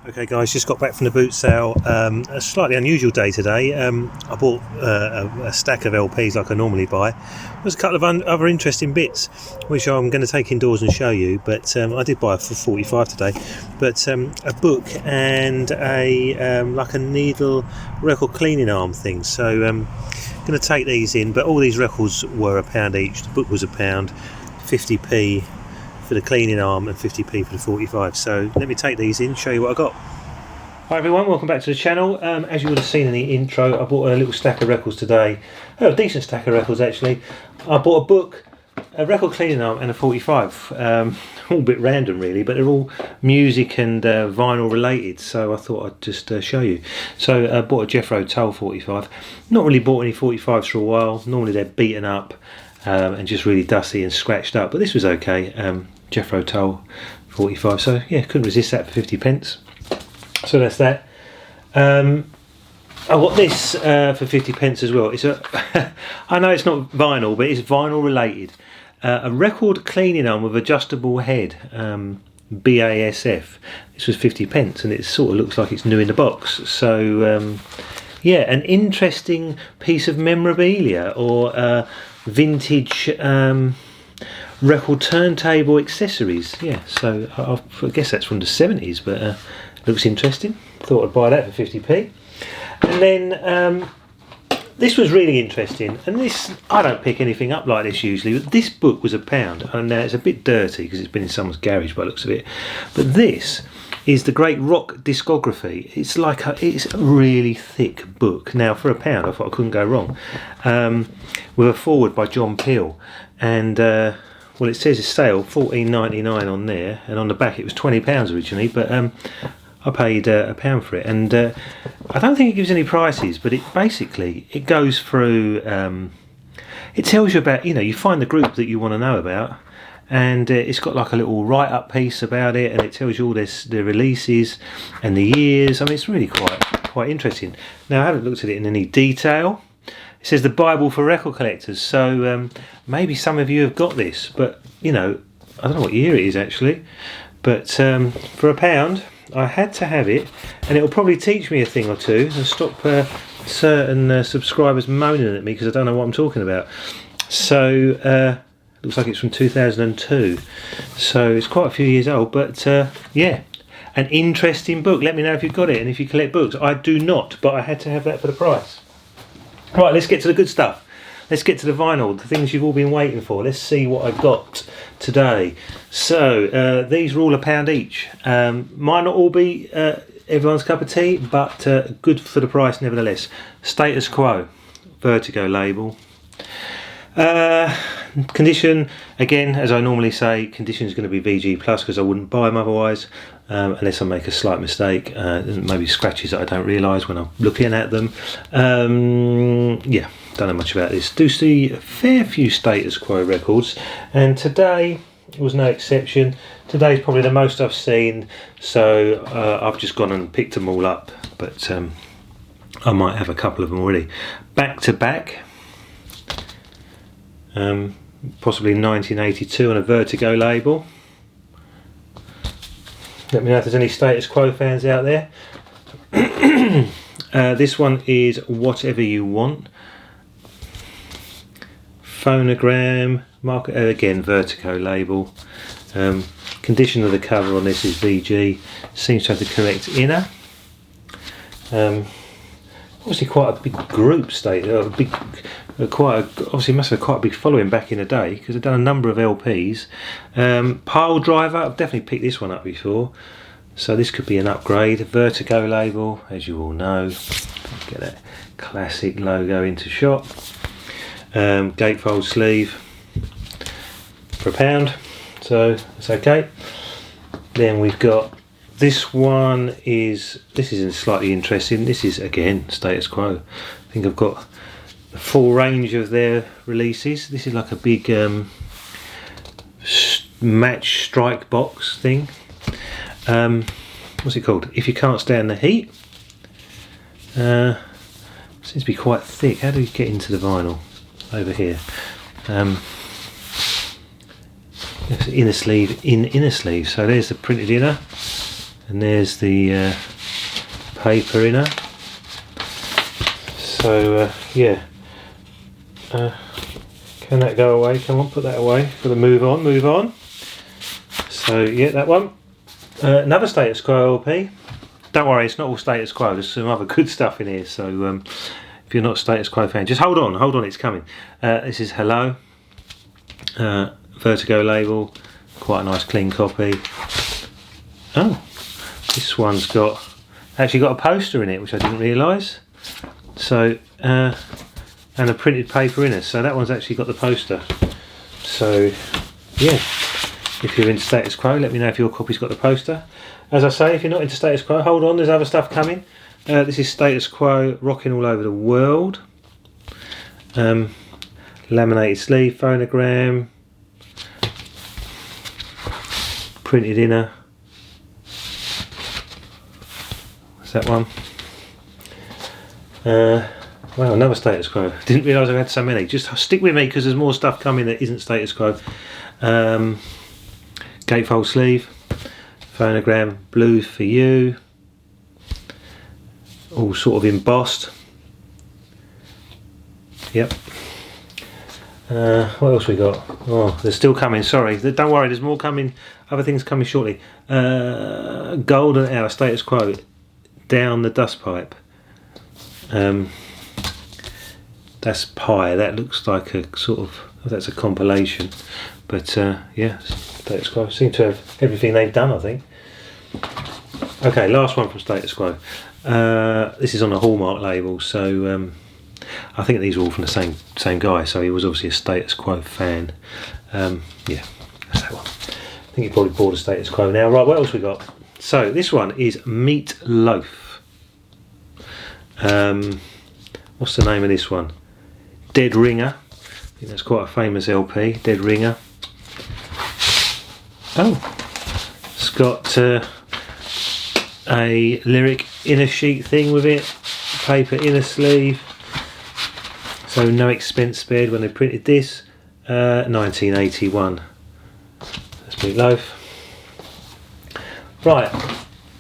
Okay guys, just got back from the boot sale. A slightly unusual day today. I bought a stack of LPs like I normally buy. There's a couple of other interesting bits which I'm going to take indoors and show you, but I did buy for 45 today. But a book and a like a needle record cleaning arm thing. So I'm going to take these in, but all these records were £1 each. The book was £1, 50p for the cleaning arm and 50p for the 45. So let me take these in, show you what I got. Hi everyone, welcome back to the channel. As you would have seen in the intro, I bought a little stack of records today. Oh, a decent stack of records actually. I bought a book, a record cleaning arm and a 45. All a bit random really, but they're all music and vinyl related, so I thought I'd just show you. So I bought a Jethro Tull 45. Not really bought any 45s for a while. Normally they're beaten up and just really dusty and scratched up, but this was okay. Jethro Tull 45, so yeah, couldn't resist that for 50p. So that's that. I got this for 50p as well. It's a I know it's not vinyl, but it's vinyl related. A record cleaning arm with adjustable head, BASF. This was 50p, and it sort of looks like it's new in the box. So yeah, an interesting piece of memorabilia or vintage record turntable accessories. Yeah, so I guess that's from the 70s, but looks interesting. Thought I'd buy that for 50p. And then this was really interesting, and this, I don't pick anything up like this usually, but this book was £1, and it's a bit dirty because it's been in someone's garage by the looks of it, but this is the Great Rock Discography. It's like it's a really thick book. Now for £1 I thought I couldn't go wrong, with a foreword by John Peel, and well, it says it's sale $14.99 on there, and on the back it was £20 originally, but I paid £1 for it, and I don't think it gives any prices, but it basically it goes through. It tells you about, you find the group that you want to know about, and it's got like a little write-up piece about it, and it tells you all the releases and the years. I mean, it's really quite interesting. Now I haven't looked at it in any detail. It says the Bible for record collectors, so maybe some of you have got this, but I don't know what year it is actually, but for £1 I had to have it, and it'll probably teach me a thing or two and stop certain subscribers moaning at me because I don't know what I'm talking about. So looks like it's from 2002, so it's quite a few years old, but yeah, an interesting book. Let me know if you've got it and if you collect books. I do not, but I had to have that for the price. Right, let's get to the good stuff. Let's get to the vinyl, the things you've all been waiting for. Let's see what I got today. So these are all £1 each. Might not all be everyone's cup of tea, but good for the price nevertheless. Status Quo, Vertigo label. Condition, again, as I normally say, condition is going to be VG plus because I wouldn't buy them otherwise, unless I make a slight mistake, maybe scratches that I don't realise when I'm looking at them. Yeah, don't know much about this. Do see a fair few Status Quo records, and today was no exception. Today's probably the most I've seen, so I've just gone and picked them all up, but I might have a couple of them already. Back to back. Possibly 1982 on a Vertigo label. Let me know if there's any Status Quo fans out there. This one is Whatever You Want. Phonogram, again Vertigo label. Condition of the cover on this is VG. Seems to have the correct inner. Obviously quite a big group obviously must have quite a big following back in the day because I've done a number of LPs. Pile Driver, I've definitely picked this one up before, so this could be an upgrade. Vertigo label, as you all know. Get that classic logo into shot. Gatefold sleeve for £1, so it's okay. Then we've got this one. This is slightly interesting. This is again Status Quo. I think I've got the full range of their releases. This is like a big match strike box thing. What's it called? If You Can't Stand the Heat. Seems to be quite thick. How do you get into the vinyl? Over here. Inner sleeve, so there's the printed inner. and there's the paper inner. So yeah, can that go away? Come on, put that away. Got to move on. So yeah, that one. Another Status Quo LP. Don't worry, it's not all Status Quo. There's some other good stuff in here. So if you're not a Status Quo fan, just hold on, it's coming. This is Hello, Vertigo label, quite a nice clean copy. Oh, this one's actually got a poster in it, which I didn't realise. So and a printed paper in it. So that one's actually got the poster. So yeah, if you're into Status Quo, let me know if your copy's got the poster. As I say, if you're not into Status Quo, hold on, there's other stuff coming. This is Status Quo, rocking all over the world. Laminated sleeve, phonogram, printed inner. What's that one? Wow, another Status Quo. Didn't realise I had so many. Just stick with me because there's more stuff coming that isn't Status Quo. Gatefold sleeve, phonogram, Blue for You, all sort of embossed. Yep. What else we got? Oh, they're still coming. Sorry, don't worry. There's more coming. Other things coming shortly. Golden Hour Status Quo, Down the Dust Pipe. That's Pie. That looks like a sort of, that's a compilation. But yeah, Status Quo seem to have everything they've done, I think. Okay, last one from Status Quo. This is on a Hallmark label, so I think these are all from the same guy. So he was obviously a Status Quo fan. Yeah, that's that one. I think he probably bought a Status Quo now. Right, what else we got? So this one is Meat Loaf. What's the name of this one? Dead Ringer. I think that's quite a famous LP. Dead Ringer. Oh, it's got a lyric inner sheet thing with it, paper inner sleeve, so no expense spared when they printed this. 1981. That's Meat Loaf. Right,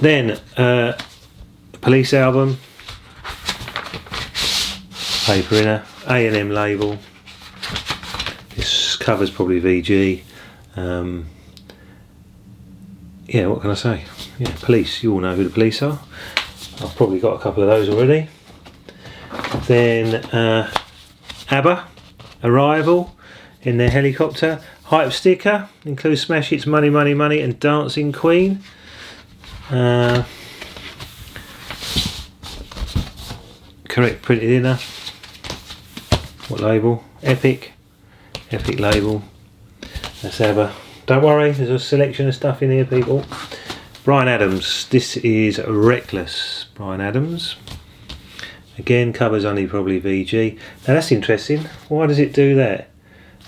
then Police album, paper inner, A&M label. This cover's probably VG. Yeah, what can I say? Yeah, Police, you all know who the Police are. I've probably got a couple of those already. Then ABBA, Arrival in their helicopter. Hype sticker, includes Smash Hits Money Money Money and Dancing Queen. Correct printed inner. What label? Epic label. That's ABBA. Don't worry, there's a selection of stuff in here, people. Bryan Adams, this is Reckless, Bryan Adams. Again, covers only probably VG. Now that's interesting. Why does it do that?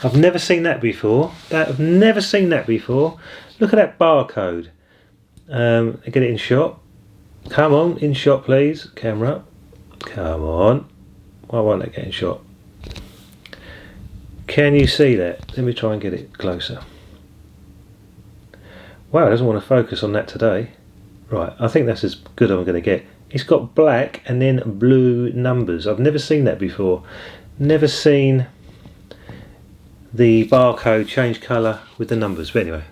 I've never seen that before. I've never seen that before. Look at that barcode. Get it in shot. Come on, in shot please. Camera. Come on. Why won't it get in shot? Can you see that? Let me try and get it closer. Wow, it doesn't want to focus on that today. Right, I think that's as good as I'm going to get. It's got black and then blue numbers. I've never seen that before. Never seen the barcode change colour with the numbers. But anyway,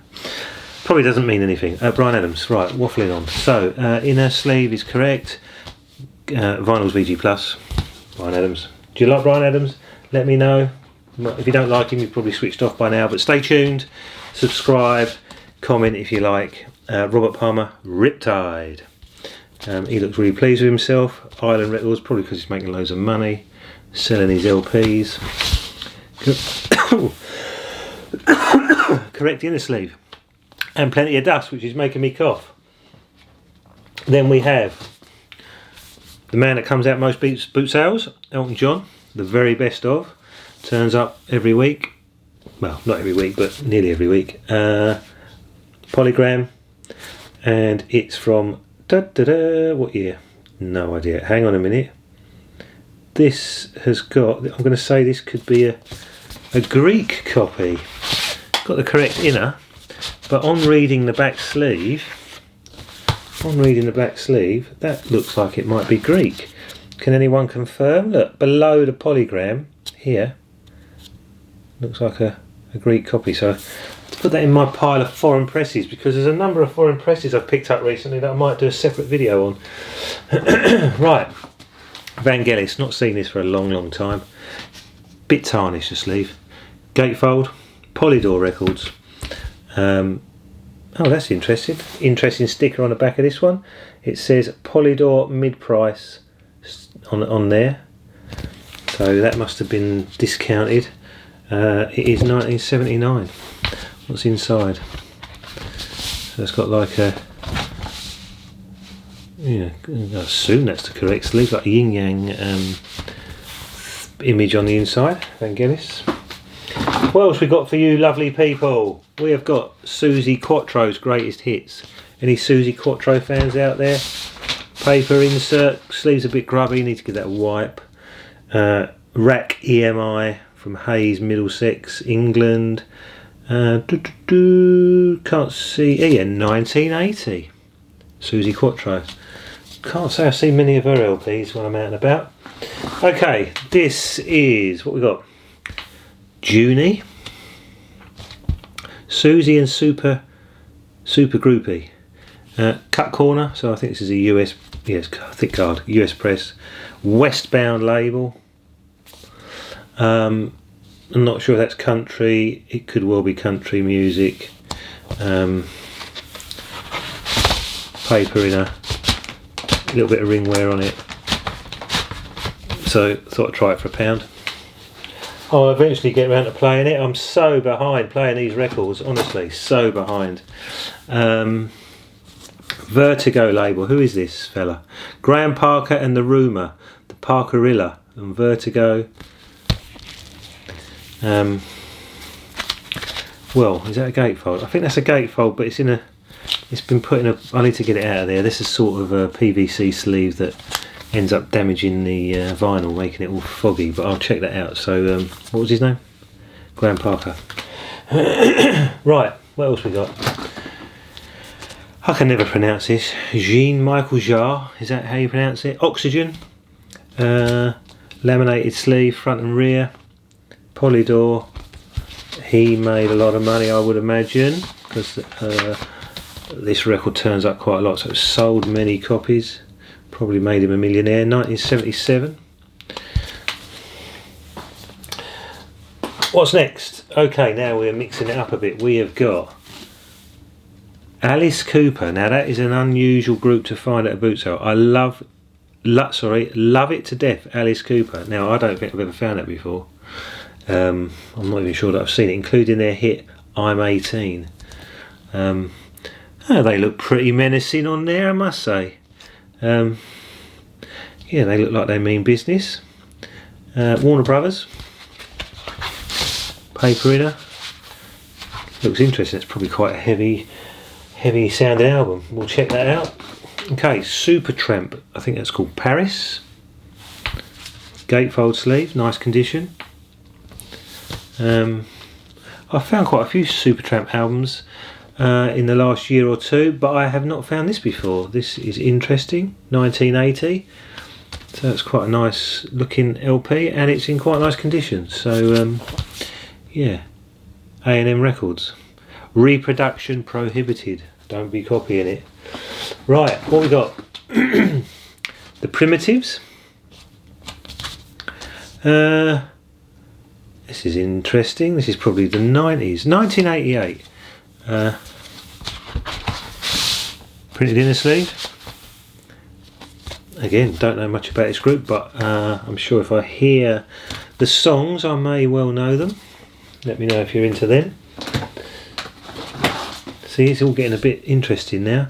probably doesn't mean anything. Bryan Adams, right, waffling on. So, inner sleeve is correct. Vinyl's VG+. Bryan Adams. Do you like Bryan Adams? Let me know. If you don't like him, you've probably switched off by now. But stay tuned, subscribe, comment if you like. Robert Palmer, Riptide. He looks really pleased with himself. Island Records, probably because he's making loads of money, selling his LPs. Correct inner sleeve. And Plenty of Dust, which is making me cough. Then we have the man that comes out most boot sales, Elton John, the very best of. Turns up every week. Well, not every week, but nearly every week. Polygram. And it's from what year? No idea. Hang on a minute. This has got, I'm going to say this could be a Greek copy. Got the correct inner, but on reading the back sleeve, On reading the back sleeve, that looks like it might be Greek. Can anyone confirm? Look, below the polygram here, looks like a Greek copy. So to put that in my pile of foreign presses, because there's a number of foreign presses I've picked up recently that I might do a separate video on. Right, Vangelis, not seen this for a long time. Bit tarnished the sleeve. Gatefold, Polydor records. Oh, that's interesting. Interesting sticker on the back of this one. It says Polydor mid-price on there. So that must have been discounted. It is 1979. What's inside? So it's got like a, yeah, I assume that's the correct sleeve, like a yin yang image on the inside. Vangelis. What else we got for you lovely people? We have got Susie Quattro's greatest hits. Any Susie Quattro fans out there? Paper insert, sleeves a bit grubby, need to give that a wipe. Rack EMI from Hayes, Middlesex, England. Can't see, yeah, 1980. Susie Quattro. Can't say I've seen many of her LPs when I'm out and about. Okay, this is what we got. Junie, Susie and Super Groupie, cut corner. So I think this is a US, yes, thick card, US press, westbound label. I'm not sure if that's country. It could well be country music. Paper in a little bit of ring wear on it. So thought I'd try it for £1. I'll eventually get around to playing it. I'm so behind playing these records, honestly, so behind. Vertigo label, who is this fella? Graham Parker and the Rumour, the Parkerilla and Vertigo. Well, is that a gatefold? I think that's a gatefold, but it's in a, it's been put in a, I need to get it out of there. This is sort of a PVC sleeve that ends up damaging the vinyl, making it all foggy, but I'll check that out. So what was his name? Graham Parker. Right, what else we got? I can never pronounce this. Jean-Michel Jarre, is that how you pronounce it? Oxygen, laminated sleeve, front and rear, Polydor. He made a lot of money, I would imagine, because this record turns up quite a lot, so it's sold many copies. Probably made him a millionaire. 1977. What's next? Okay, now we're mixing it up a bit. We have got Alice Cooper. Now that is an unusual group to find at a boot sale. I love it to death, Alice Cooper. Now I don't think I've ever found that before. I'm not even sure that I've seen it, including their hit I'm 18. Oh, they look pretty menacing on there, I must say. Yeah, they look like they mean business. Warner Brothers. Paper inner. Looks interesting. It's probably quite a heavy sounding album. We'll check that out. Okay, Supertramp. I think that's called Paris. Gatefold sleeve, nice condition. I've found quite a few Supertramp albums in the last year or two, but I have not found this before. This is interesting. 1980. So it's quite a nice looking LP, and it's in quite nice condition. So yeah, A&M Records. Reproduction prohibited. Don't be copying it. Right, what we got? The Primitives. This is interesting. This is probably the 90s. 1988. Printed in a sleeve. Again, don't know much about this group, but I'm sure if I hear the songs I may well know them. Let me know if you're into them. See, it's all getting a bit interesting now.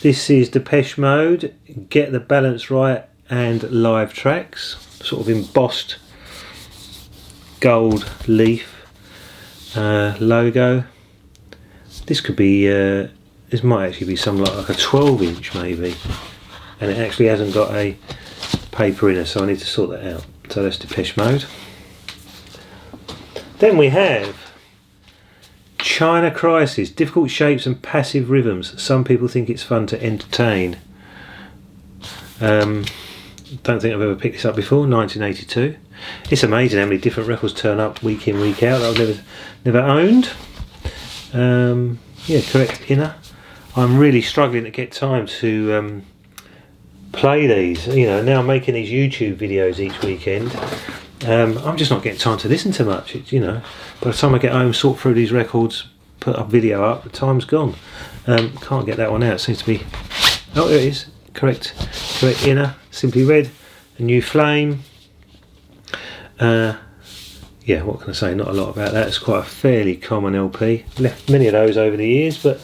This is Depeche Mode, Get the Balance Right and Live Tracks. Sort of embossed gold leaf logo. This could be, this might actually be something like a 12-inch maybe. And it actually hasn't got a paper inner, so I need to sort that out. So that's Depeche Mode. Then we have China Crisis, difficult shapes and passive rhythms. Some people think it's fun to entertain. Don't think I've ever picked this up before. 1982. It's amazing how many different records turn up week in, week out that I've never owned. Yeah, correct inner. I'm really struggling to get time to play these. You know, now I'm making these YouTube videos each weekend. I'm just not getting time to listen to much. It's, you know, by the time I get home, sort through these records, put a video up, the time's gone. Can't get that one out. It seems to be. Oh, there it is. Correct inner. Simply Red. A New Flame. Yeah, what can I say? Not a lot about that. It's quite a fairly common LP. Left many of those over the years, but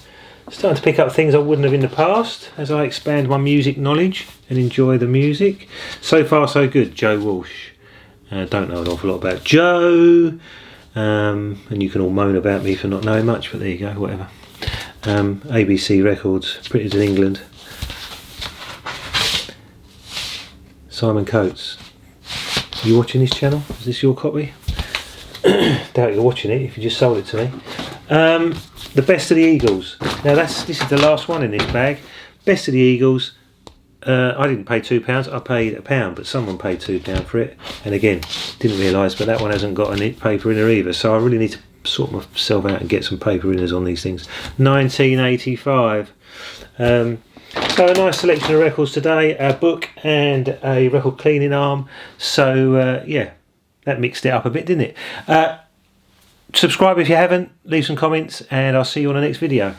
starting to pick up things I wouldn't have in the past as I expand my music knowledge and enjoy the music. So far, so good. Joe Walsh. Don't know an awful lot about Joe, and you can all moan about me for not knowing much, but there you go. Whatever. ABC Records, printed in England. Simon Coates. You watching this channel? Is this your copy? Doubt you're watching it if you just sold it to me. The Best of the Eagles. Now this is the last one in this bag. Best of the Eagles. I didn't pay £2. I paid £1, but someone paid £2 for it. And again, didn't realise, but that one hasn't got any paper inner either. So I really need to sort myself out and get some paper inners on these things. 1985. So a nice selection of records today, a book and a record cleaning arm. So yeah, that mixed it up a bit, didn't it? Subscribe if you haven't, leave some comments, and I'll see you on the next video.